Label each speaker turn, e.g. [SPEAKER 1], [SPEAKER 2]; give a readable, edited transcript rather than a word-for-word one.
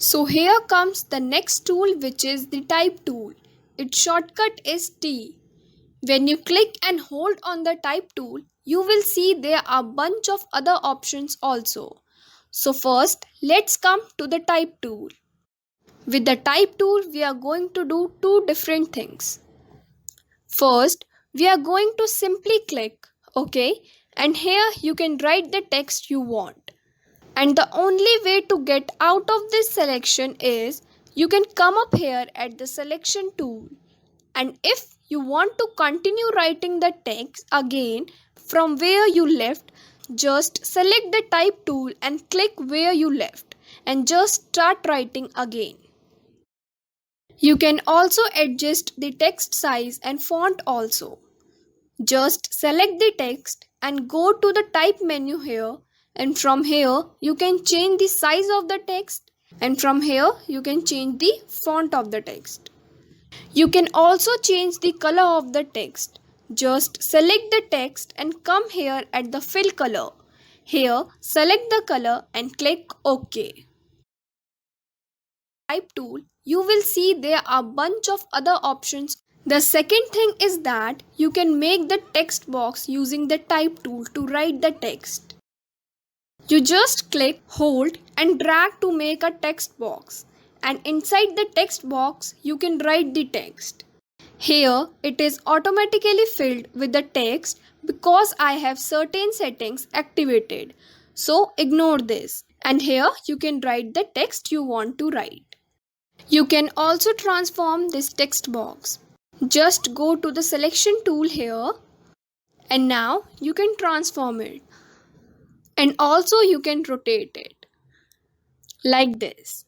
[SPEAKER 1] So here comes the next tool, which is the type tool. Its shortcut is T. When you click and hold on the type tool, you will see there are a bunch of other options also. So first, let's come to the type tool. With the type tool, we are going to do two different things. First, we are going to simply click OK, and here you can write the text you want. And the only way to get out of this selection is you can come up here at the selection tool. And if you want to continue writing the text again from where you left, just select the type tool and click where you left and just start writing again. You can also adjust the text size and font also. Just select the text and go to the type menu here, and from here you can change the size of the text, and from here you can change the font of the text. You can also change the color of the text. Just select the text and come here at the fill color. Here select the color and click OK. Type tool, you will see there are a bunch of other options. The second thing is that you can make the text box using the type tool to write the text. You just click, hold and drag to make a text box, and inside the text box you can write the text. Here it is automatically filled with the text because I have certain settings activated. So ignore this, and here you can write the text you want to write. You can also transform this text box. Just go to the selection tool here, and now you can transform it. And also you can rotate it like this.